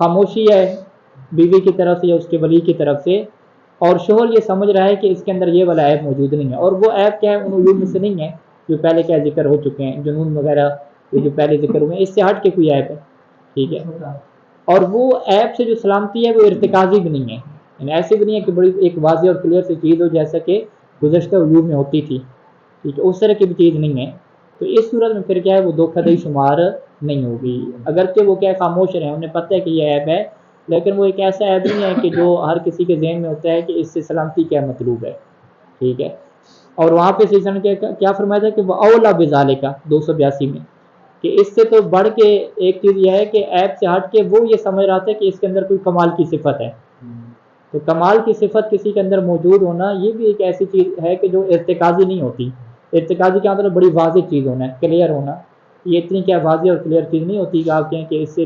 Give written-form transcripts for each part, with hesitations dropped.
خاموشی ہے بیوی کی طرف سے یا اس کے ولی کی طرف سے، اور شوہر یہ سمجھ رہا ہے کہ اس کے اندر یہ والا عیب موجود نہیں ہے، اور وہ عیب کیا ہے ان عیوب میں سے نہیں ہے جو پہلے کیا ذکر ہو چکے ہیں، جنون وغیرہ یہ جو پہلے ذکر ہوئے ہیں، اس سے ہٹ کے کوئی عیب ہے، ٹھیک ہے، اور وہ عیب سے جو سلامتی ہے وہ ارتکازی بھی نہیں ہے، یعنی ایسی بھی نہیں ہے کہ بڑی ایک واضح اور کلیئر سی چیز ہو جیسا کہ گزشتہ عیوب میں ہوتی تھی، ٹھیک ہے، اس طرح کی بھی چیز نہیں ہے، تو اس صورت میں پھر کیا ہے وہ دھوکہ دہی شمار نہیں ہوگی، اگرچہ وہ کیا خاموش رہے، انہیں پتہ ہے کہ یہ عیب ہے، لیکن وہ ایک ایسا عیب نہیں ہے کہ جو ہر کسی کے ذہن میں ہوتا ہے کہ اس سے سلامتی کیا مطلوب ہے، ٹھیک ہے، اور وہاں پہ سیزن کیا فرمایا تھا کہ وہ اولا بزالے کا 282 میں، کہ اس سے تو بڑھ کے ایک چیز یہ ہے کہ عیب سے ہٹ کے وہ یہ سمجھ رہا تھا کہ اس کے اندر کوئی کمال کی صفت ہے، تو کمال کی صفت کسی کے اندر موجود ہونا یہ بھی ایک ایسی چیز ہے کہ جو ارتکازی نہیں ہوتی، ارتکازی کیا مطلب بڑی واضح چیز ہونا ہے، کلیئر ہونا، یہ اتنی کیا واضح اور کلیئر چیز نہیں ہوتی کہ آپ کہیں کہ اس سے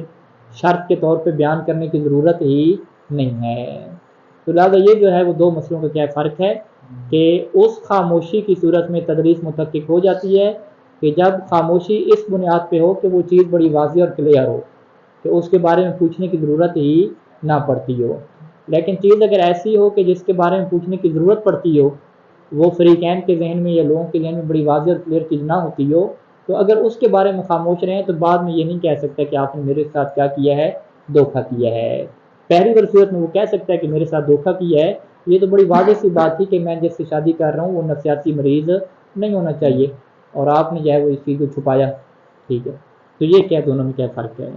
شرط کے طور پہ بیان کرنے کی ضرورت ہی نہیں ہے، تو لہٰذا یہ جو ہے وہ دو مسئلوں کا کیا فرق ہے کہ اس خاموشی کی صورت میں تدریس متحقق ہو جاتی ہے کہ جب خاموشی اس بنیاد پہ ہو کہ وہ چیز بڑی واضح اور کلیئر ہو کہ اس کے بارے میں پوچھنے کی ضرورت ہی نہ پڑتی ہو، لیکن چیز اگر ایسی ہو کہ جس کے بارے میں پوچھنے کی ضرورت پڑتی ہو، وہ فریقین کے ذہن میں یا لوگوں کے ذہن میں بڑی واضح اور کلیئر چیز نہ ہوتی ہو، تو اگر اس کے بارے میں خاموش رہیں تو بعد میں یہ نہیں کہہ سکتا کہ آپ نے میرے ساتھ کیا کیا ہے، دھوکہ کیا ہے، پہلی بار صورت میں وہ کہہ سکتا ہے کہ میرے ساتھ دھوکہ کیا ہے، یہ تو بڑی واضح سی بات تھی کہ میں جس سے شادی کر رہا ہوں وہ نفسیاتی مریض نہیں ہونا چاہیے، اور آپ نے جو ہے وہ اس چیز کو چھپایا، ٹھیک ہے، تو یہ کیا دونوں میں کیا فرق ہے؟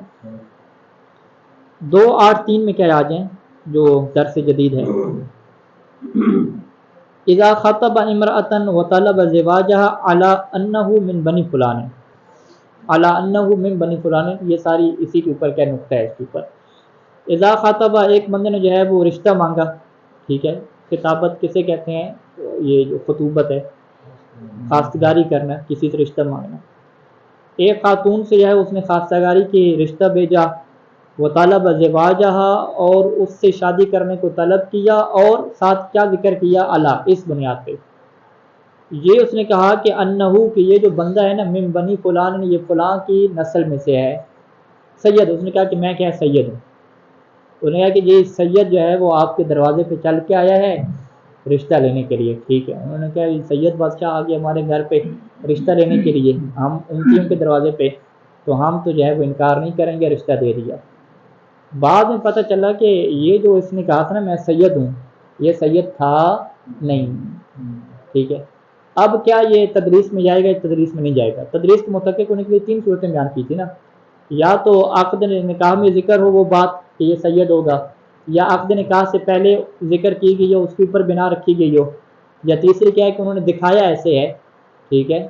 283 میں کیا آ جائیں جو درس جدید ہے، اذا خطب امرأة وطلب زواجها على انه من بنی فلان، على انه من بنی فلان، یہ ساری اسی کے اوپر کیا نقطہ ہے، اس کے اوپر اذا خطب ایک بندے نے جو ہے وہ رشتہ مانگا، ٹھیک ہے، خطابت کسے کہتے ہیں، یہ جو خطوبت ہے خواستگاری کرنا، کسی سے رشتہ مانگنا، ایک خاتون سے جو ہے اس نے خواستگاری کی رشتہ بھیجا، وطالب زواجہا اور اس سے شادی کرنے کو طلب کیا، اور ساتھ کیا ذکر کیا، اللہ اس بنیاد پہ یہ اس نے کہا کہ انہو کہ یہ جو بندہ ہے نا من بنی فلان، یہ فلاں کی نسل میں سے ہے، سید، اس نے کہا کہ میں کیا سید ہوں، انہوں نے کہا کہ یہ سید جو ہے وہ آپ کے دروازے پہ چل کے آیا ہے رشتہ لینے کے لیے، ٹھیک ہے، انہوں نے کہا یہ سید بادشاہ آ گیا ہمارے گھر پہ رشتہ لینے کے لیے، ہم ان کے دروازے پہ، تو ہم تو جو ہے وہ انکار نہیں کریں گے، رشتہ دے دیا، بعد میں پتہ چلا کہ یہ جو اس نے کہا تھا نا میں سید ہوں، یہ سید تھا نہیں، ٹھیک ہے، اب کیا یہ تدریس میں جائے گا، تدریس میں نہیں جائے گا، تدریس کے متحقق ہونے کے لیے 3 صورتیں بیان کی تھی نا، یا تو عقد نکاح میں ذکر ہو وہ بات کہ یہ سید ہوگا، یا عقد نکاح سے پہلے ذکر کی گئی ہو اس کے اوپر بنا رکھی گئی ہو، یا تیسری کیا ہے کہ انہوں نے دکھایا ایسے ہے، ٹھیک ہے،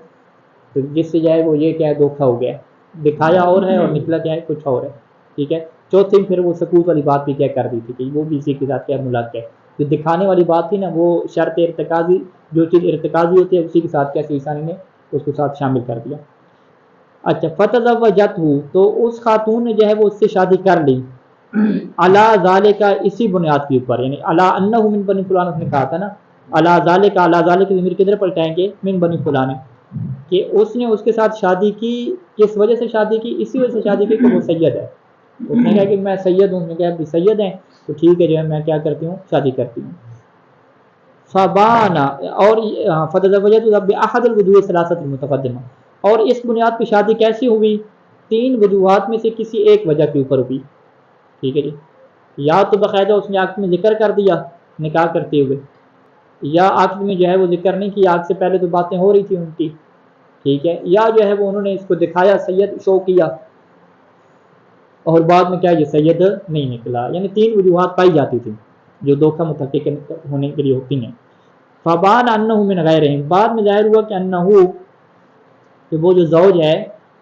تو جس سے جائے وہ یہ کیا ہے دھوکہ ہو گیا، دکھایا اور ہے اور نکلا کیا ہے کچھ اور ہے، ٹھیک ہے، چوتھی پھر وہ سکوت والی بات بھی کیا کر دی تھی کہ وہ بھی اسی کے ساتھ کیا ملاق ہے، جو دکھانے والی بات تھی نا وہ شرط ارتکازی، جو چیز ارتکازی ہوتی ہے اسی کے ساتھ کیا کسانی نے اس کو ساتھ شامل کر دیا، اچھا فتزوجتہ تو اس خاتون نے جو ہے وہ اس سے شادی کر لی، علی ذالک اسی بنیاد کے اوپر، یعنی علی انہ من بنی فلان اس نے کہا تھا نا، علی ذالک ضمیر کدھر پلٹائیں گے، من بنی فلان، کہ اس نے اس کے ساتھ شادی کی، کس وجہ سے شادی کی، اسی وجہ سے شادی کی کہ وہ سید ہے، اس نے کہا کہ میں سید ہوں، اس نے کہا کہ سید ہیں تو ٹھیک ہے جو ہے میں کیا کرتی ہوں شادی کرتی ہوں، فبانا اور فتزوجت باحد الوجوہ الثلاثه المتقدمہ، اور اس بنیاد پہ شادی کیسی ہوئی، 3 وجوہات میں سے کسی ایک وجہ کے اوپر ہوئی، ٹھیک ہے جی، یا تو باقاعدہ اس نے عقد میں ذکر کر دیا نکاح کرتے ہوئے، یا عقد میں جو ہے وہ ذکر نہیں کیا، عقد سے پہلے تو باتیں ہو رہی تھی ان کی، ٹھیک ہے، یا جو ہے وہ انہوں نے اس کو دکھایا سید شو کیا اور بعد میں کیا یہ سید نہیں نکلا، یعنی 3 وجوہات پائی جاتی تھی جو دھوکہ متحقق ہونے کے لیے ہوتی ہیں، فبان انہ من غیرہم، بعد میں ظاہر ہوا کہ انہ کہ وہ جو زوج ہے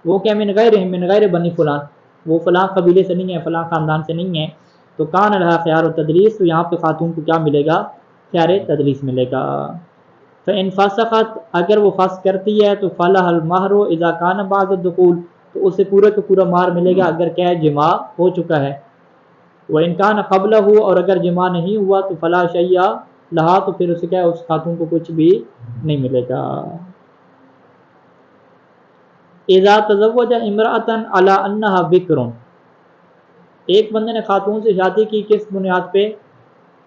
وہ کیا من غیرہم من غیر بنی فلان، وہ فلاں قبیلے سے نہیں ہے، فلاں خاندان سے نہیں ہے، تو کان لہا خیار و تدریس، تو یہاں پہ خاتون کو کیا ملے گا، خیار تدریس ملے گا، فإن فسخت اگر وہ فسخ کرتی ہے تو فلح المہر اذا کان بعد الدخول، تو اسے پورا کا پورا مہر ملے گا اگر کیا ہے جماع ہو چکا ہے، وإن کان قبلہ، اور اگر جماع نہیں ہوا تو فلا شیء لہا، تو پھر اسے کیا ہے اس خاتون کو کچھ بھی نہیں ملے گا، اذا تزوج امرأة على انها بکر، ایک بندے نے خاتون سے شادی کی کس بنیاد پہ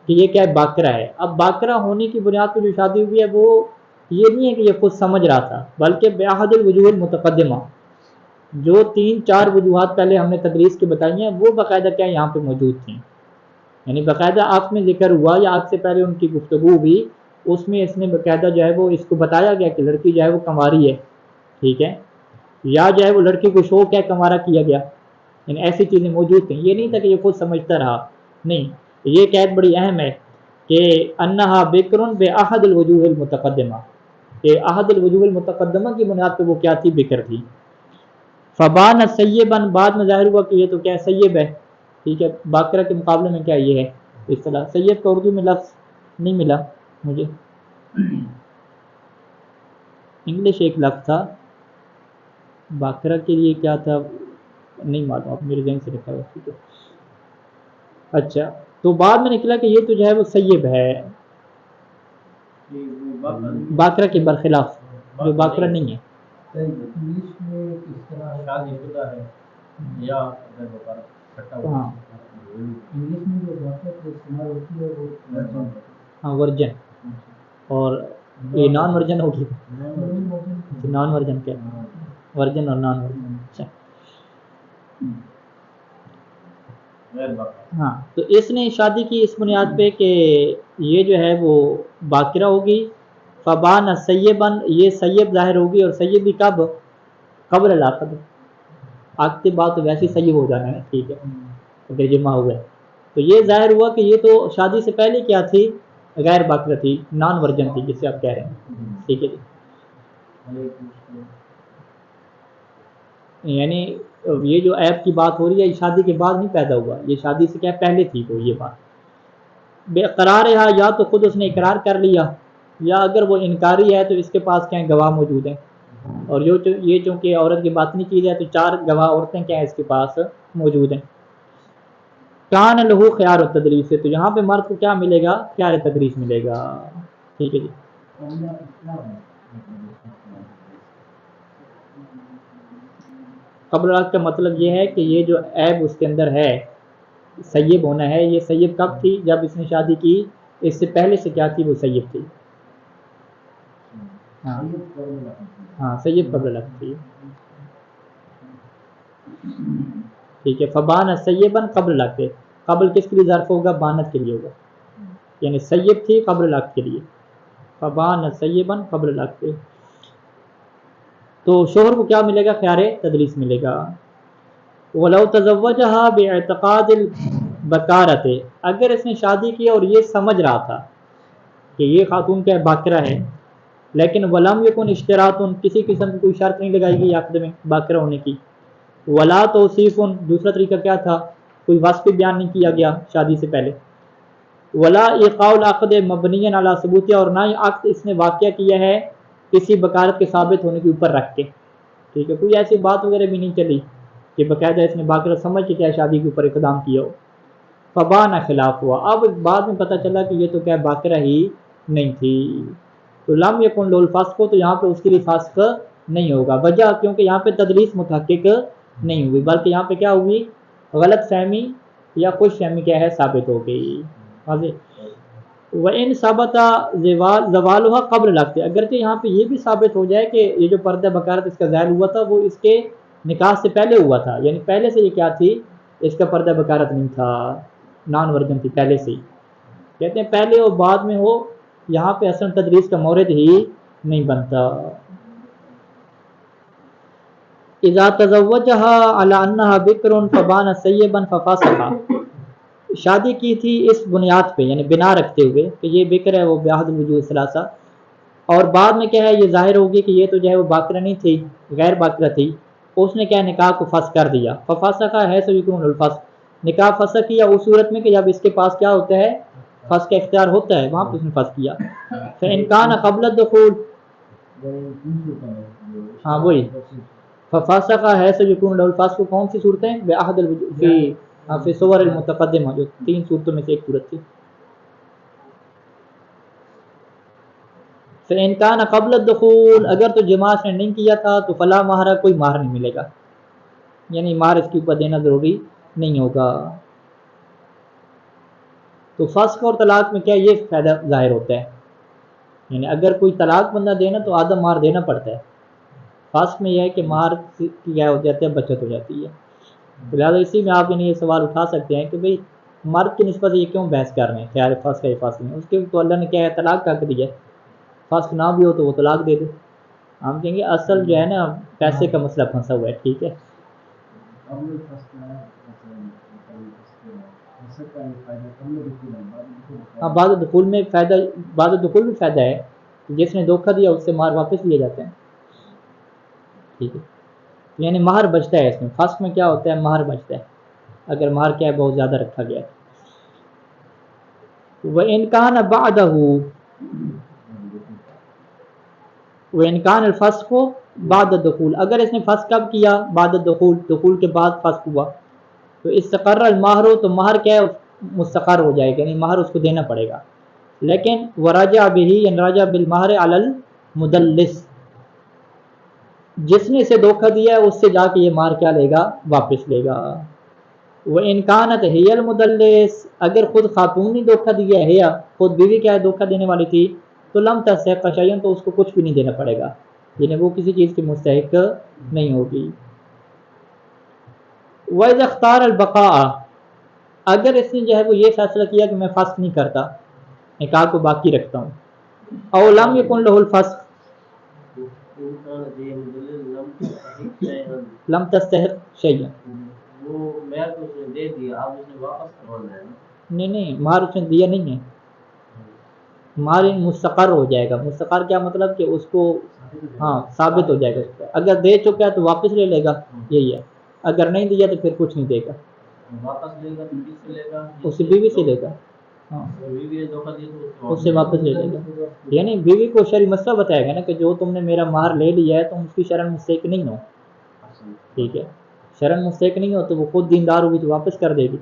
کہ یہ کیا ہے باقرہ ہے. اب باقرہ ہونے کی بنیاد پہ جو شادی ہوئی ہے وہ یہ نہیں ہے کہ یہ خود سمجھ رہا تھا، بلکہ بأحد الوجوہ المتقدمہ جو 3-4 وجوہات پہلے ہم نے تدریس کے بتائی ہیں وہ باقاعدہ کیا یہاں پہ موجود تھیں. یعنی باقاعدہ آپ میں ذکر ہوا یا آپ سے پہلے ان کی گفتگو ہوئی، اس میں اس نے باقاعدہ جو ہے وہ اس کو بتایا گیا کہ لڑکی جو ہے وہ کنواری ہے، ٹھیک ہے، یا جو ہے وہ لڑکی کو شوق ہے کنوارا کیا گیا. یعنی ایسی چیزیں موجود تھیں، یہ نہیں تھا کہ یہ خود سمجھتا رہا. نہیں، یہ قید بڑی اہم ہے کہ انہا بکرن بأحد الوجوہ المتقدمہ، کہ احد الوجوہ المتقدمہ کی بنیاد پہ وہ کیا تھی؟ بکر تھی. فبان سیبن، بعد میں ظاہر ہوا کہ یہ تو کیا سیب ہے، ٹھیک ہے. باقرہ کے مقابلے میں کیا یہ ہے اصطلاح. سیب کا اردو میں لفظ نہیں ملا مجھے، انگلش ایک لفظ تھا باقرہ کے لیے، کیا تھا نہیں معلوم، اب میرے ذہن سے نکلا ہوا. ٹھیک ہے، اچھا. تو بعد میں نکلا کہ یہ تو جو ہے وہ سیب ہے، باقرہ کے برخلاف جو باقرہ نہیں ہے. ہاں ورجن، اور یہ نان ورجن ہوگی. نان ورجن کیا؟ ورجن اور نان ورجن. اچھا ہاں، تو اس نے شادی کی اس بنیاد پہ کہ یہ جو ہے وہ باقرہ ہوگی. فبان سیبن، یہ سیب ظاہر ہوگی، اور سیب بھی کب؟ قبل العقد. عقد بات تو ویسے سیب ہو جانا ہے، ٹھیک ہے، اگر جمع ہوا ہے تو یہ ظاہر ہوا کہ یہ تو شادی سے پہلے کیا تھی؟ غیر باقرہ تھی، نان ورجن تھی جسے آپ کہہ رہے ہیں، ٹھیک ہے جی. یعنی یہ جو عیب کی بات ہو رہی ہے یہ شادی کے بعد نہیں پیدا ہوا، یہ شادی سے کیا پہلے تھی. تو یہ بات بے قرار ہے، یا تو خود اس نے اقرار کر لیا، یا اگر وہ انکاری ہے تو اس کے پاس کیا گواہ موجود ہیں. اور یہ چونکہ عورت کی بات نہیں کی جائے تو 4 گواہ عورتیں کیا اس کے پاس موجود ہیں. کان لہو خیار التدریس سے، تو یہاں پہ مرد کو کیا ملے گا؟ خیار تدریس ملے گا. ٹھیک ہے جی. قبل العقد کا مطلب یہ ہے کہ یہ جو عیب اس کے اندر ہے سیب ہونا ہے، یہ سیب کب تھی؟ جب اس نے شادی کی. اس سے پہلے سے کیا تھی؟ وہ سیب تھی. ہاں سیب قبل العقد تھی. ٹھیک ہے. فبان سیبن قبل العقد، قبل کس کے لیے ظرف ہوگا؟ بانت کے لیے ہوگا، یعنی سیب تھی قبل العقد کے لیے. فبان سیبن قبل العقد، تو شوہر کو کیا ملے گا؟ خیار تدریس ملے گا. ولو تزوجها باعتقاد البکارت، اگر اس نے شادی کی اور یہ سمجھ رہا تھا کہ یہ خاتون کیا باقرہ ہے، لیکن ولم یکن اشتراط، کسی قسم کی کوئی شرط نہیں لگائی گئی عقد میں باقرہ ہونے کی. ولا توصیف، دوسرا طریقہ کیا تھا؟ کوئی وصف بیان نہیں کیا گیا شادی سے پہلے. ولا ایقاع العقد مبنی علی ثبوت، اور نہ ہی عقد اس نے واقع کیا ہے کسی بکارت کے ثابت ہونے کے اوپر رکھ کے. ٹھیک ہے، کوئی ایسی بات وغیرہ بھی نہیں چلی کہ باقاعدہ اس نے باقرہ سمجھ کے کیا شادی کے اوپر اقدام کیا ہو. فبان خلاف ہوا، اب بعد میں پتہ چلا کہ یہ تو کیا باقرہ ہی نہیں تھی. تو لم یکن لول فاسق، تو یہاں پہ اس کے لیے فاسق نہیں ہوگا. وجہ کیونکہ یہاں پہ تدریس متحقق نہیں ہوئی، بلکہ یہاں پہ کیا ہوئی؟ غلط فہمی یا خوش فہمی کیا ہے؟ ثابت ہو گئی. وَإِن ثَبَتَ زَوَالُهَا قبل العقد، اگرچہ یہاں پہ یہ بھی ثابت ہو جائے کہ یہ جو پردہ بکارت اس کا زائل ہوا تھا وہ اس کے نکاح سے پہلے ہوا تھا، یعنی پہلے سے یہ کیا تھی؟ اس کا پردہ بکارت نہیں تھا، نان ورجن تھی پہلے سے ہی. کہتے ہیں پہلے ہو بعد میں ہو، یہاں پہ اصل تدریس کا مورد ہی نہیں بنتا. اذا تزوجها على انها بکر فبان سیبا ففسخ، شادی کی تھی اس بنیاد پہ یعنی بنا رکھتے ہوئے کہ یہ بکر ہے وہ بأحد الوجوہ ثلاثہ، اور بعد میں کیا ہے یہ ظاہر ہوگی کہ یہ تو جو ہے وہ باقرہ نہیں تھی، غیر باقرہ تھی. اس نے کیا نکاح کو فسخ کر دیا. ففسخ ہے سو یکون الفسخ، نکاح فسخ کیا اس صورت میں کہ جب اس کے پاس کیا ہوتا ہے؟ فسخ کا اختیار ہوتا ہے، وہاں پہ اس نے فسخ کیا. فإن كان قبل الدخول، ہاں وہی ففسخ ہے سو یکون الفسخ، کون سی صورتیں؟ بأحد الوجوہ فی صور المتقدمہ، جو 3 صورتوں میں سے ایک صورت تھی. فإن كان قبل الدخول، اگر تو جماع نے نہیں کیا تھا تو فلا مہر، کوئی مہر نہیں ملے گا، یعنی مہر اس کے اوپر دینا ضروری نہیں ہوگا۔ تو فسخ اور طلاق میں کیا یہ فائدہ ظاہر ہوتا ہے، یعنی اگر کوئی طلاق بندہ دینا تو آدھا مہر دینا پڑتا ہے، فسخ میں یہ ہے کہ مہر کی کیا ہو جاتا ہے، بچت ہو جاتی ہے۔ تو لہٰذا اسی میں آپ یہ سوال اٹھا سکتے ہیں کہ بھئی مرد کی نسبت یہ کیوں بحث کر رہے ہیں خیال فسخ ہے فسخ میں، اس کے تو اللہ نے کیا ہے طلاق کا دیا ہے، فسخ نہ بھی ہو تو وہ طلاق دے دے۔ ہم کہیں گے اصل جو ہے نا پیسے کا مسئلہ پھنسا ہوا ہے، ٹھیک ہے۔ ہاں بعد دخول میں فائدہ، بعد دخول میں فائدہ ہے، جس نے دھوکہ دیا اس سے مہر واپس لیے جاتے ہیں، ٹھیک ہے، یعنی مہر بچتا ہے اس میں۔ فسخ میں کیا ہوتا ہے، مہر بچتا ہے اگر مہر کیا ہے بہت زیادہ رکھا گیا ہے۔ وَإِنْ كَانَ بَعْدَهُ، وَإِنْ كَانَ الْفَسْخُ بعد الدخول، اگر اس نے فسخ کب کیا، بعد الدخول، دخول کے بعد فسخ ہوا، تو استقر المہر، تو مہر کیا ہے مستقر ہو جائے گا، یعنی مہر اس کو دینا پڑے گا۔ لیکن وراجع بہ، یعنی راجع بالمہر علی المدلس، جس نے اسے دھوکہ دیا ہے اس سے جا کے یہ مہر کیا لے گا، واپس لے گا۔ وَإِنْ كَانَتْ هِيَ الْمُدَلِّسُ، اگر خود خاتون نے دھوکہ دیا ہے، یا خود بیوی کیا ہے دھوکہ دینے والی تھی، تو لم تستحق شیئا، تو اس کو کچھ بھی نہیں دینا پڑے گا، یعنی وہ کسی چیز کی مستحق نہیں ہوگی۔ وَإِذَا اخْتَارَ الْبَقَاءَ، اگر اس نے جو ہے وہ یہ فیصلہ کیا کہ میں فسخ نہیں کرتا، نکاح کو باقی رکھتا ہوں، او لم یکن له الفسخ، لم تستحق شیئا، نہیں مہر اس نے دیا نہیں ہے، مہر مستقر ہو جائے گا۔ مستقر کیا مطلب کہ اس کو ہاں ثابت ہو جائے گا، اس پہ اگر دے چکا ہے تو واپس لے لے گا، یہی ہے، اگر نہیں دیا تو پھر کچھ نہیں دے گا، واپس لے گا تو کس سے لے گا، اس سے بیوی سے لے گا، ہاں اس سے واپس لے لے گا، یعنی بیوی کو شرعی مسئلہ بتائے گا نا کہ جو تم نے میرا مہر لے لیا ہے تم اس کی شرعاً مستحق نہیں ہو، ٹھیک ہے، شرعاً مستحق نہیں ہو تو وہ خود دیندار ہوگی تو واپس کر دے گی،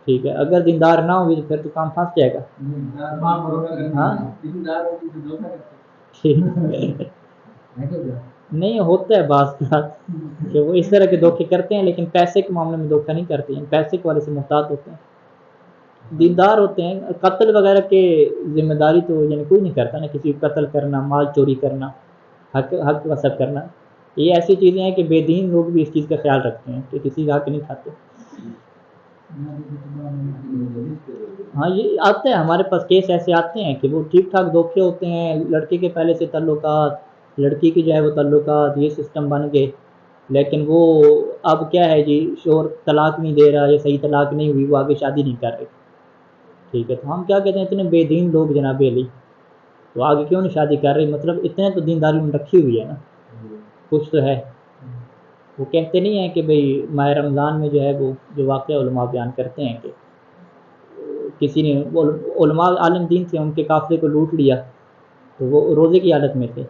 ٹھیک ہے، اگر دیندار نہ ہوگی تو پھر تو کام پھنس جائے گا، ہاں نہیں ہوتا ہے بعض بات کہ وہ اس طرح کے دھوکے کرتے ہیں، لیکن پیسے کے معاملے میں دھوکہ نہیں کرتے ہیں، پیسے کے والے سے محتاط ہوتے ہیں، دیندار ہوتے ہیں۔ قتل وغیرہ کے ذمہ داری تو یعنی کوئی نہیں کرتا نا، کسی کو قتل کرنا، مال چوری کرنا، حق وصف کرنا، یہ ایسی چیزیں ہیں کہ بے دین لوگ بھی اس چیز کا خیال رکھتے ہیں کہ کسی کا حق نہیں کھاتے۔ ہاں یہ آتے ہیں ہمارے پاس کیس ایسے آتے ہیں کہ وہ ٹھیک ٹھاک دھوکے ہوتے ہیں، لڑکے کے پہلے سے تعلقات، لڑکی کی جو ہے وہ تعلقات، یہ سسٹم بن گئے، لیکن وہ اب کیا ہے جی شوہر طلاق نہیں دے رہا یا صحیح طلاق نہیں ہوئی، وہ آگے شادی نہیں کر رہے، ٹھیک ہے، تو ہم کیا کہتے ہیں اتنے بے دین لوگ جناب علی تو آگے کیوں نہیں شادی کر رہی، مطلب اتنے تو دینداری میں رکھی ہوئی ہے نا، کچھ تو ہے۔ وہ کہتے نہیں ہیں کہ بھئی ماہ رمضان میں جو ہے وہ جو واقعہ علماء بیان کرتے ہیں کہ کسی نے علماء عالم دین تھے، ان کے قافلے کو لوٹ لیا تو وہ روزے کی حالت میں تھے،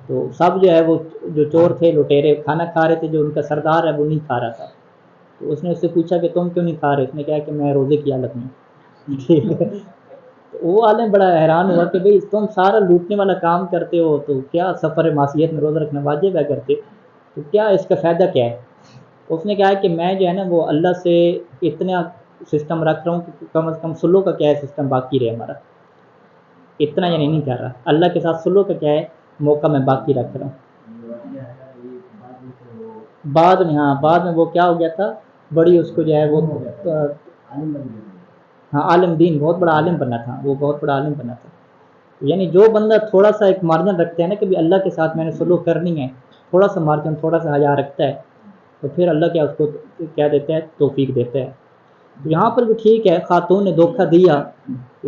تو سب جو ہے وہ جو چور تھے لٹیرے کھانا کھا رہے تھے، جو ان کا سردار ہے وہ نہیں کھا رہا تھا، تو اس نے اس سے پوچھا کہ تم کیوں نہیں کھا رہے، اس نے کہا کہ میں روزے کی حالت میں وہ عالم بڑا حیران ہوا کہ بھئی تم سارا لوٹنے والا کام کرتے ہو تو کیا سفر معصیت میں روزہ رکھنا واجب ہے کرتے، تو کیا اس کا فائدہ کیا ہے؟ اس نے کہا کہ میں جو ہے نا وہ اللہ سے اتنا سسٹم رکھ رہا ہوں کہ کم از کم سلو کا کیا ہے سسٹم باقی رہے ہمارا، اتنا یعنی نہیں کر رہا، اللہ کے ساتھ سلو کا کیا ہے موقع میں باقی رکھ رہا ہوں۔ بعد میں ہاں بعد میں وہ کیا ہو گیا تھا، بڑی اس کو جو ہے وہ ہاں عالم دین، بہت بڑا عالم بنا تھا وہ، بہت بڑا عالم بنا تھا، یعنی جو بندہ تھوڑا سا ایک مارجن رکھتا ہے نا کہ بھی اللہ کے ساتھ میں نے سلوک کرنی ہے، تھوڑا سا مارجن تھوڑا سا حیا رکھتا ہے تو پھر اللہ کیا اس کو کیا دیتا ہے، توفیق دیتا ہے۔ یہاں پر بھی ٹھیک ہے خاتون نے دھوکہ دیا،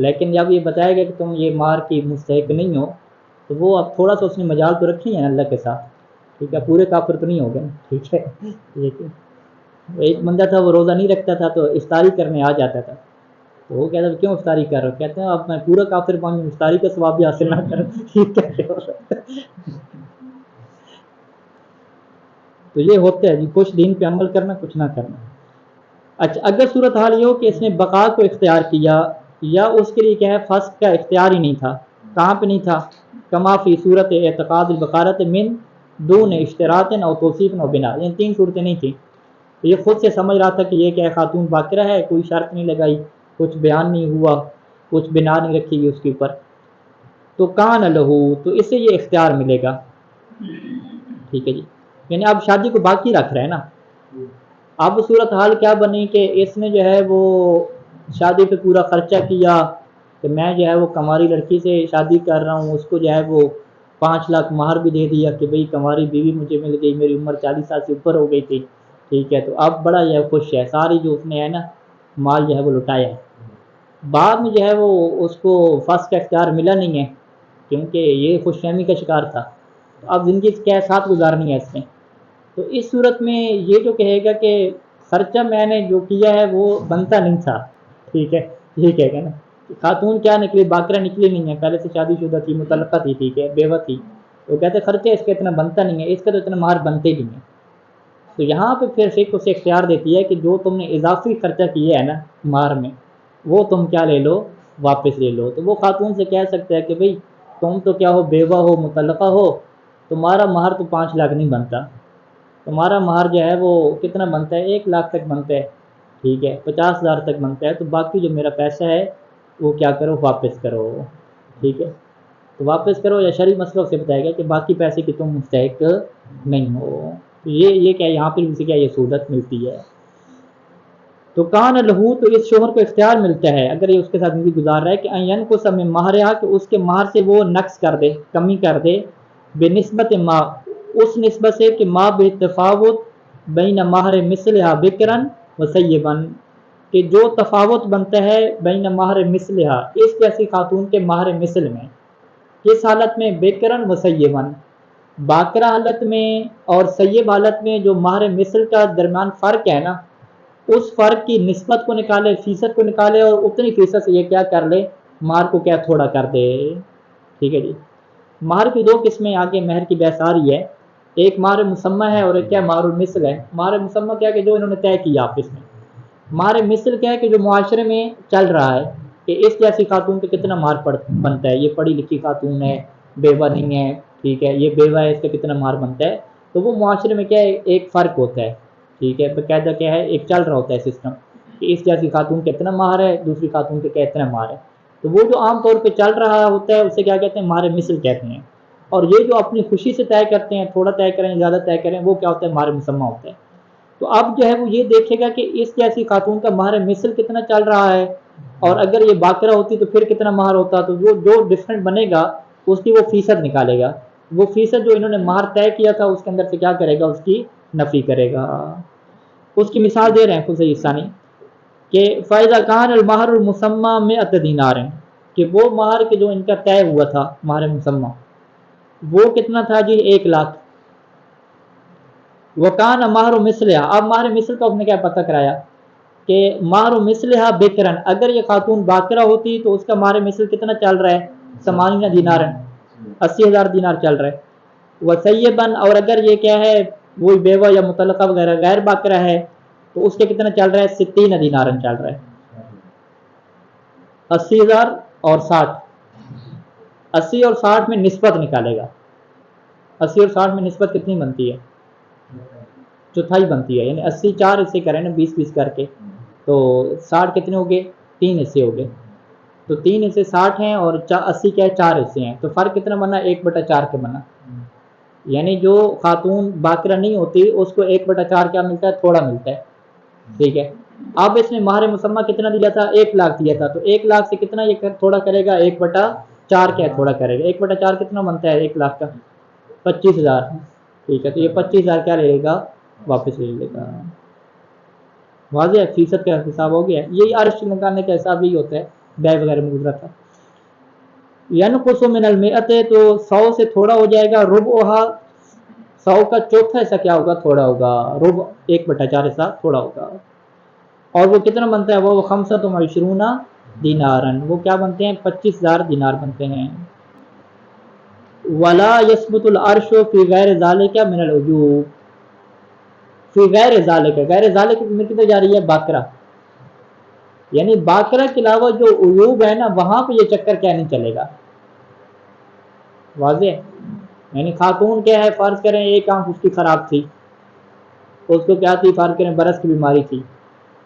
لیکن جب یہ بتایا گیا کہ تم یہ مار کی مستحق نہیں ہو تو وہ اب تھوڑا سا اس نے مجال تو رکھی ہے اللہ کے ساتھ، ٹھیک ہے، پورے کافر تو نہیں ہو گئے، ٹھیک ہے، ایک بندہ تھا وہ روزہ نہیں رکھتا تھا تو افطاری کرنے آ جاتا تھا، تو وہ کہتا کیوں افطاری کر رہے ہو، کہتے ہیں اب میں پورا کافر بن جاؤں افطاری کا ثواب بھی حاصل نہ کروں، ٹھیک ہے، تو یہ ہوتا ہے جی کچھ دین پہ عمل کرنا کچھ نہ کرنا۔ اچھا اگر صورتحال یہ ہو کہ اس نے بقا کو اختیار کیا یا اس کے لیے کیا ہے فسق کا اختیار ہی نہیں تھا، کہاں پہ نہیں تھا، کما فی صورت اعتقاد البقارت من دون اشتراط او توصیف او بنا، یہ تین صورتیں نہیں تھیں، تو یہ خود سے سمجھ رہا تھا کہ یہ کیا خاتون باقرہ ہے، کوئی شرط نہیں لگائی، کچھ بیان نہیں ہوا، کچھ بنا نہیں رکھی گئی اس کے اوپر، تو کان لہو، تو اس سے یہ اختیار ملے گا. ٹھیک ہے جی، یعنی اب شادی کو باقی رکھ رہے ہیں نا. اب صورتحال کیا بنی کہ اس نے جو ہے وہ شادی پہ پورا خرچہ کیا کہ میں جو ہے وہ کماری لڑکی سے شادی کر رہا ہوں، اس کو جو ہے وہ 5 لاکھ مہر بھی دے دیا کہ بھئی کماری بیوی مجھے مل گئی، میری عمر 40 سال سے اوپر ہو گئی تھی. ٹھیک ہے، تو اب بڑا جو ہے خوش ہے، ساری جو اس نے ہے نا مال جو ہے وہ لٹایا ہے. بعد میں جو ہے وہ اس کو فسخ کا اختیار ملا نہیں ہے کیونکہ یہ خوش فہمی کا شکار تھا. اب زندگی کے ساتھ گزارنی ہے اس نے. تو اس صورت میں یہ جو کہے گا کہ خرچہ میں نے جو کیا ہے وہ بنتا نہیں تھا. ٹھیک ہے، یہ کہے گا نا. خاتون کیا نکلی؟ باقرہ نکلی نہیں ہے، پہلے سے شادی شدہ تھی، مطلقہ تھی، ٹھیک ہے، بیوہ تھی. تو کہتے خرچہ اس کا اتنا بنتا نہیں ہے، اس کا تو اتنا مہر بنتے ہی نہیں ہے. تو یہاں پہ پھر فقہ اسے اختیار دیتی ہے کہ جو تم نے اضافی خرچہ کیا ہے نا مہر میں، وہ تم کیا لے لو؟ واپس لے لو. تو وہ خاتون سے کہہ سکتا ہے کہ بھئی تم تو کیا ہو، بیوہ ہو، مطلقہ ہو، تمہارا مہر تو 5 لاکھ نہیں بنتا، تمہارا مہر جو ہے وہ کتنا بنتا ہے؟ 1 لاکھ تک بنتا ہے. ٹھیک ہے، 50,000 تک بنتا ہے. تو باقی جو میرا پیسہ ہے وہ کیا کرو؟ واپس کرو. ٹھیک ہے، تو واپس کرو، یا شرعی مسئلہ سے بتائے گا کہ باقی پیسے کی تم مستحق نہیں ہو. تو یہ کیا یہاں پہ سے کیا یہ سہولت ملتی ہے. تو کان لہو، تو اس شوہر کو اختیار ملتا ہے اگر یہ اس کے ساتھ زندگی گزار رہا ہے کہ این کو سم مہرہا، کہ اس کے مہر سے وہ نقص کر دے، کمی کر دے، بے نسبت ما، اس نسبت سے کہ ما بے تفاوت بین مہر مثلہا بکرن و سیبن، کہ جو تفاوت بنتا ہے بین مہر مثلہا، اس جیسی خاتون کے مہر مثل میں. کس حالت میں؟ بکرن و سیبن، باقرہ حالت میں اور سیب حالت میں جو مہر مثل کا درمیان فرق ہے نا، اس فرق کی نسبت کو نکالے، فیصد کو نکالے، اور اتنی فیصد سے یہ کیا کر لے؟ مہر کو کیا تھوڑا کر دے. ٹھیک ہے جی. مہر کی 2 قسمیں آگے مہر کی بحث آ رہی ہے. ایک مہر مسمہ ہے اور ایک کیا مہر المثل ہے. مہر مسمہ کیا کہ جو انہوں نے طے کیا آپس میں. مہر مثل کیا ہے کہ جو معاشرے میں چل رہا ہے کہ اس جیسی خاتون پہ کتنا مہر بنتا ہے، یہ پڑھی لکھی خاتون ہے، بیوہ نہیں ہے، ٹھیک ہے، یہ بیوہ ہے، اس کا کتنا مہر بنتا ہے. تو وہ معاشرے میں کیا ہے ایک فرق ہوتا ہے. ٹھیک ہے، باقاعدہ کیا ہے ایک چل رہا ہوتا ہے سسٹم کہ اس جیسی خاتون کا اتنا مہر ہے، دوسری خاتون کا اتنا مہر ہے. تو وہ جو عام طور پہ چل رہا ہوتا ہے اسے کیا کہتے ہیں؟ مہر مثل کہتے ہیں. اور یہ جو اپنی خوشی سے طے کرتے ہیں، تھوڑا طے کریں زیادہ طے کریں، وہ کیا ہوتا ہے؟ مہر مسمہ ہوتا ہے. تو اب جو ہے وہ یہ دیکھے گا کہ اس جیسی خاتون کا مہر مثل کتنا چل رہا ہے، اور اگر یہ باقرہ ہوتی تو پھر کتنا مہر ہوتا. تو وہ جو ڈفرنٹ بنے گا اس کی وہ فیصد نکالے گا. وہ فیصد جو انہوں نے مہر طے کیا تھا اس کے اندر سے کیا کرے گا؟ اس کی نفی کرے گا. اس کی مثال دے رہے ہیں خود ثانی کہ فائدہ کان المہر المسمى 100 دینار، کہ وہ مہر کے جو ان کا طے ہوا تھا مہر مسمہ وہ کتنا تھا جی؟ 1 لاکھ. وکان مہر مثلہا، اب مہر مثل کا اس نے کیا پتہ کرایا کہ مہر مثلہا بکرن، اگر یہ خاتون باقرہ ہوتی تو اس کا مہر مثل کتنا چل رہا ہے؟ 80 دینار، 80,000 دینار چل رہا ہے. وسیبن، اور اگر یہ کیا ہے وہی بیوہ یا مطلقہ وغیرہ غیر باقرہ ہے تو اس کے کتنا چل رہا ہے؟ 60 دینار چل رہا ہے. 80,000 اور 60، 80 اور 60 میں نسبت نکالے گا. 80 اور 60 میں نسبت کتنی بنتی ہے؟ چوتھائی بنتی ہے. یعنی 80 4 حصے کریں نا 20 کر کے، تو 60 کتنے ہو گئے؟ 3 حصے ہو گئے. تو 3 حصے 60 ہیں اور 80 کیا ہے؟ 4 حصے ہیں. تو فرق کتنا بنا؟ 1/4 کے بنا. یعنی جو خاتون باقرہ نہیں ہوتی اس کو 1/4 کیا ملتا ہے؟ تھوڑا ملتا ہے. ٹھیک ہے. اب اس نے مہر مسمہ کتنا دیا تھا؟ 1 لاکھ دیا تھا. تو 1 لاکھ سے کتنا یہ تھوڑا کرے گا؟ 1/4 کیا تھوڑا کرے گا؟ 1/4 کتنا بنتا ہے 1 لاکھ کا؟ 25,000. ٹھیک ہے، تو یہ 25,000 کیا لے گا؟ واپس لے لے گا. واضح ہے؟ فیصد کا حساب ہو گیا. یہی عرش نکالنے کا حساب یہی ہوتا ہے، بیع وغیرہ میں گزرا تھا. ینقص من المئۃ، تو 100 سے تھوڑا ہو جائے گا. ربعھا، 100 کا چوتھا حصہ کیا ہوگا؟ تھوڑا ہوگا. ربع 1/4 حصہ تھوڑا ہوگا. اور وہ کتنا بنتا ہے؟ وہ 25 دینارن، وہ کیا بنتے ہیں؟ 25,000 دینار بنتے ہیں. ولا یثبت العرش فی غیر ذالک من العیوب، فی غیر ذالک، غیر ذالک میں کدھر جا رہی ہے؟ باقرہ. یعنی باقرہ کے علاوہ جو عیوب ہے نا وہاں پہ یہ چکر کیا نہیں چلے گا. واضح؟ یعنی خاتون کیا ہے، فرض کریں ایک آنکھ اس کی خراب تھی، اس کو کیا تھی فرض کریں برس کی بیماری تھی،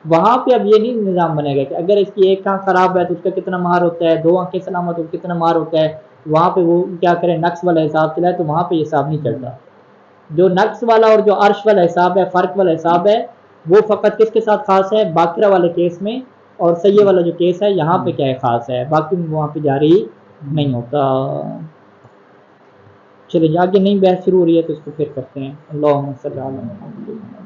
وہاں پہ اب یہ نہیں نظام بنے گا کہ اگر اس کی ایک آنکھ خراب ہے تو اس کا کتنا مہار ہوتا ہے، 2 آنکھیں سلامت ہو کتنا مہار ہوتا ہے، وہاں پہ وہ کیا کریں نقص والا حساب چلائے، تو وہاں پہ یہ حساب نہیں چلتا۔ جو نقص والا اور جو عرش والا حساب ہے، فرق والا حساب ہے، وہ فقط کس کے ساتھ خاص ہے، باقرہ والے کیس میں، اور سیہ والا جو کیس ہے یہاں پہ کیا ہے خاص ہے، باقی وہاں پہ جاری نہیں ہوتا۔ چلے آگے نئی بحث شروع ہو رہی ہے تو اس کو پھر کرتے ہیں۔ اللہم صلی علی محمد۔